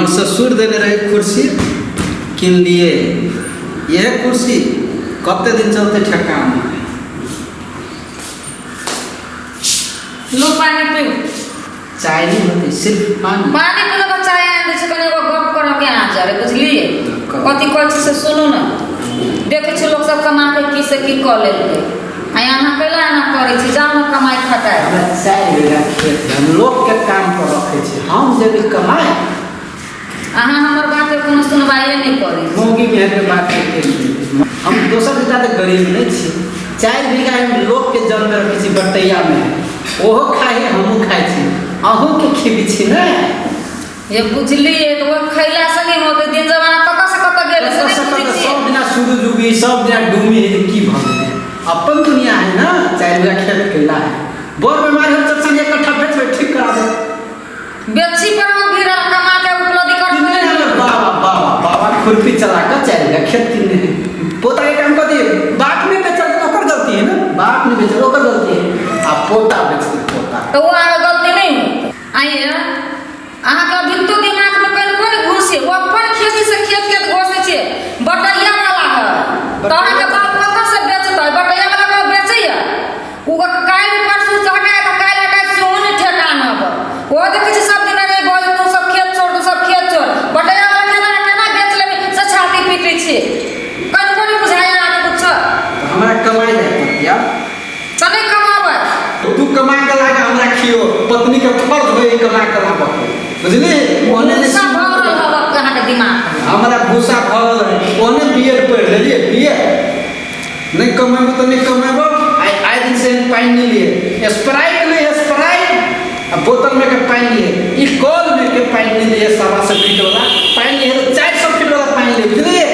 हमारे ससुर देने रहे कुर्सी किन लिए। यह कुर्सी कते दिन चलते ठेकान। लो पानी पियो। चाय नहीं होती, सिर्फ पानी। पानी पिलो तो चाय आने से कने गप करो के आ जा रे, बुझलिए। कथी कहै छी से सुनू ना। देखे छी लोग सब कमा के की से की क लेलकै। आ यहाँ कैला ना करे छी, जाओ ना कमाई खटाए। हमरा 4 बीघा खेत है, हम लोग के काम पर रखे छी, हम जब कमाए। अहाँ हमर बात के कोनो सुनवाई नहीं करे। मोगी के के बात के हम दोसर के ज्यादा गरीब नहीं छी। 4 बीघा हम लोग के जन्म में रखे छी बटैया में। ओहो खाए हमहू खाए छी, अहू के खिबी छी ना। ये बुझलिए तो वो खैला से नहीं होते। दिन जमाना कत से कत गेल से नहीं बुझी छी। सब दिना सूरज उगी, सब दिना डूबी है की भले। अपन दुनिया है ना, 4 बीघा खेत केला है। बोर बीमारी हो सब संग इकट्ठा बेच ठीक करा दे। बेची पर हम भी कमा के उपलब्धि कर दे। बाबा खुरपी चला कर 4 बीघा खेत किने पोता के काम कर दिए। बाप ने बेचल तो ओकर गलती है ना, बाप ने बेचल ओकर गलती है। आ पोता बेच पोता तो वो गलती नहीं हो। आइए अहाँ का भित्तो दिमाग में कल कोन घुसे। वो अपन खेती से खेत घोसे छे, बटैया वाला है। तो अहाँ के बाप कत से बेचता है, बटैया वाला को बेचैया। उ काल परसों जाके तो काल अटैक से ओने ठेकान अब। वो देखे छी सब दिन रे बोल तू सब खेत छोड़, तू सब खेत छोड़। बटैया वाला केना बेच लेबे से छाती पीटे छे। कन कोन बुझाया आके कुछ। हमरा कमाई दे पतिया तने कमाबे। तू कमा के लागा हमरा खियो, पत्नी के फर्ज होई कमा के लाबो। बुझली ओने ने सब भरल हवा अहाँ के दिमाग। हमरा भूसा भरल है। ओने बीएड पढ़ लेलिए, बीएड नहीं कमेबो तो नहीं कमेबो। आइ दिन से पानी नहीं लिए, स्प्राइट ले स्प्राइट। अब बोतल में के पानी लिए, ई कॉल में के पानी नहीं लिए। 700 फीट वाला पानी लिए तो 400 फीट वाला पानी लिए। बुझलिए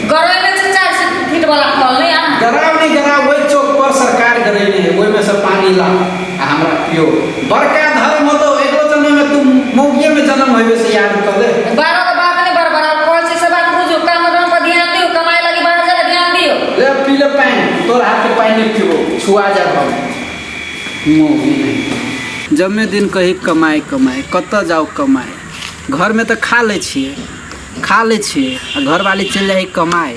गरे में से 400 फीट वाला कॉल नहीं आ। गराव नहीं गराव वही चौक पर सरकार गरैले है, ओइ में से पानी ला आ हमरा पियो। बड़का धर्म हो तो एकरो जन्म में तुम मौगिए में जन्म होइबे से याद कर ले। 12 के बात नहीं बरबर कॉल से बात बुझो। काम में पर ध्यान दियो, कमाई लगी बाहर जरा ध्यान दियो। ले पी ले पानी, तोर हाथ के पानी नहीं पियो, छुआ जा हम मौगी नहीं। जब में दिन कही कमाए कमाए कत जाओ कमाए। घर में तो खा ले छिए आ घर वाली चल जाए कमाए।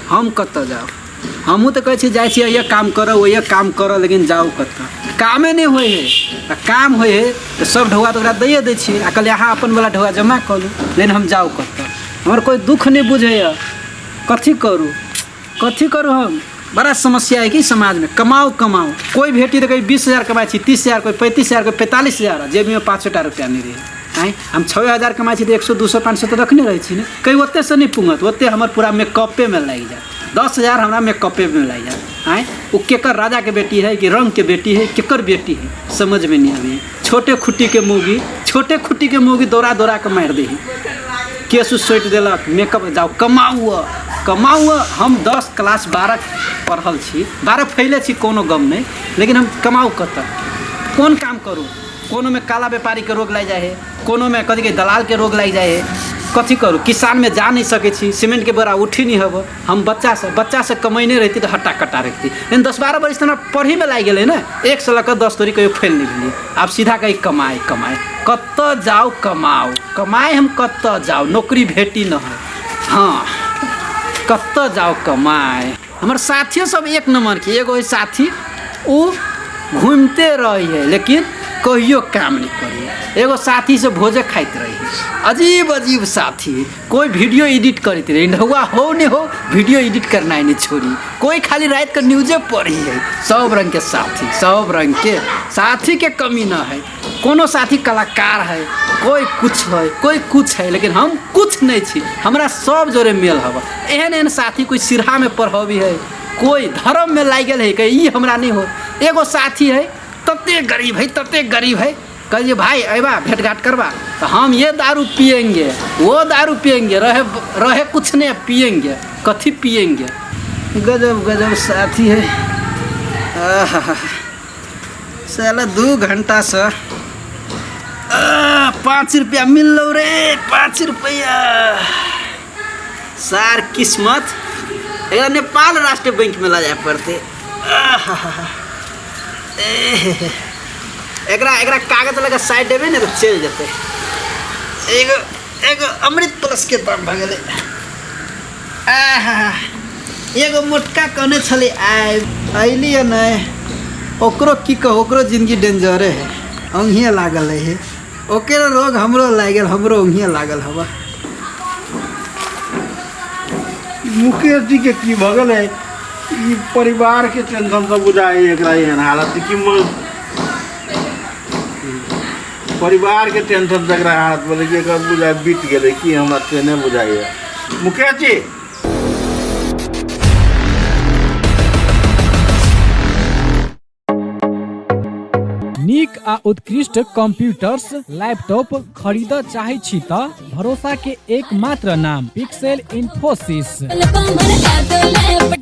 हम कत जाओ। हमहू तो कहे जाए छी ये काम करो वो ये काम करो, लेकिन जाओ कत कामे नहीं होए है। काम होए है तो सब ढौआ तो दैए दै छिए। आ कहलिए अहाँ अपन वाला ढौआ जमा कर लू, लेकिन हम जाओ कत। हमर कोई दुख नहीं बुझे। कथी करूँ हम। बड़ा समस्या है कि समाज में कमाओ कोई भेटी तो कहीं 20,000 कमाई 30,000, कोई 35,000, कोई 45,000। जेब में 500 रुपया नहीं रहे। आए हम 6,000 कमाई तो 100, 200, 500 तो रखने रही थी। कहीं ओते से नहीं पुंगत, ओते हमारे पूरा मेकअपे में लग जाए। 10,000 हमारा मेकअपे में लग जाए। आए वो केकर राजा के बेटी है कि रंग के बेटी है, केकर बेटी है समझ में नहीं आवे। छोटे खुट्टी के मूगी दौड़ा के मार दे। केस सोट देलक, मेकअप जाओ कमाऊ। हम 10 क्लास 12 पढ़ल छी, 12 फैले छी, कोनो गम नहीं। लेकिन हम कमाऊ कत, कौन काम करूँ। कोनो में काला व्यापारी के रोग लग जाए है, कोनो में कथी के दलाल के रोग लग जाए है। कथी करूँ। किसान में जा नहीं सके छी, सीमेंट के बोरा उठी नहीं हब। हम बच्चा से कमैने रहती तो हट्टा कट्टा रखती। लेकिन 10-12 बरस तो पढ़ी में लग गए ना। 1 से लेकर 10 तोरी कहीं फैल नहीं भेली। आप सीधा कहीं कमाए कत जाओ कमाए हम कत जाओ। नौकरी भेटी न है। हाँ कत जाओ कमाए। हमारे साथियों सब 1 नंबर की। एगो साथी वो घूमते रही है लेकिन कहियो काम नहीं करी। एगो साथी से भोजे खाइत रही, अजीब साथी। कोई वीडियो एडिट करते रही, ढौआ हो नहीं हो वीडियो एडिट करना ही नहीं छोड़ी। कोई खाली रात का न्यूज़े पढ़ी है। सब रंग के साथी के कमी न है। कोनो साथी कलाकार है, कोई कुछ है, लेकिन हम कुछ नहीं छी। हमरा सब जोरे मेल हवा। एहन साथी कोई सिरहा में पढ़ावी है, कोई धर्म में लाग गल है कि ये हमरा नहीं हो। एगो साथी है तते गरीब है। कहिए भाई अबा भेंट घाट करवा तो हम ये दारू पियेंगे, वो दारू पियेंगे, रहे कुछ नहीं पियेंगे। कथी पियेंगे। गजब साथी है। साला 2 घंटा से 5 रुपया मिल लो रे। 5 रुपया सार किस्मत। नेपाल राष्ट्रीय बैंक में ला जाए पड़ते। एकरा कागज लगा साइड देवे ना तो चल जाते। एगो एगो अमृत प्लस के दाम भ गेलै। एगो मोटका कने छलै अइलिए नहीं, ओकरो की कहो, ओकरो जिंदगी डेंजरे है, अंगिए लागल है, ओकरो रोग हमरो लागल, हमरो अंगिए लागल हवा। मुकेश जी के की भगल है, ई परिवार के टेंशन से बुझाई एकरा एहन हालत कि परिवार के टेंशन से एकरा हालत बोले कि एकर बुझाई बीत गेलै कि हमरा से नहीं बुझाई है। मुकेश जी नीक आ उत्कृष्ट कंप्यूटर्स लैपटॉप खरीद चाहे छी त भरोसा के एकमात्र नाम पिक्सेल इन्फोसिस।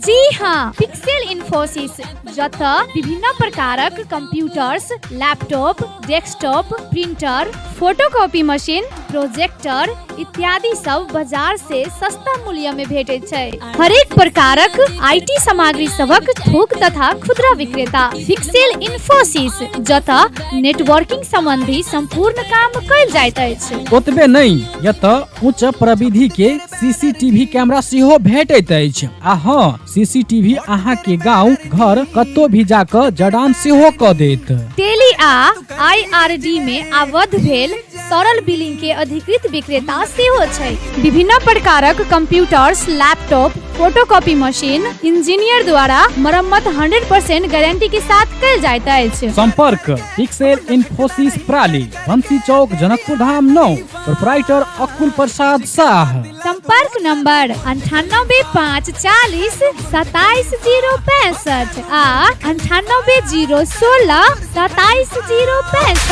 जी हाँ, पिक्सेल इन्फोसिस जत विभिन्न प्रकारक computers, laptop, desktop, printer, photocopy machine, projector इत्यादि सब बाजार से सस्ता मूल्य में भेटे छै। हरेक प्रकारक आईटी सामग्री सबक थोक तथा खुदरा विक्रेता पिक्सेल इन्फोसिस जत नेटवर्किंग संबंधी संपूर्ण काम कयल जाइत अछि। ओतबे नहीं, यत उच्च प्रविधि के सीसीटीवी कैमरा सेहो भेटैत अछि। आ हाँ, सीसीटीवी अहाँ के गांव घर कतौ भी जाकर जड़ान सेहो क देत। टेली आ आईआरडी में आबद्ध भेल सरल बिलिंग के अधिकृत विक्रेता सेहो छै। विभिन्न प्रकारक computers, laptop, photocopy machine engineer द्वारा मरम्मत 100% गारंटी के साथ कयल जाइत अछि। संपर्क पिक्सेल इन्फोसिस प्राली, बंसी चौक, जनकपुर धाम 9, प्रोप्राइटर अकुल प्रसाद शाह। संपर्क नंबर 9854 27065 आ 9801 27 065।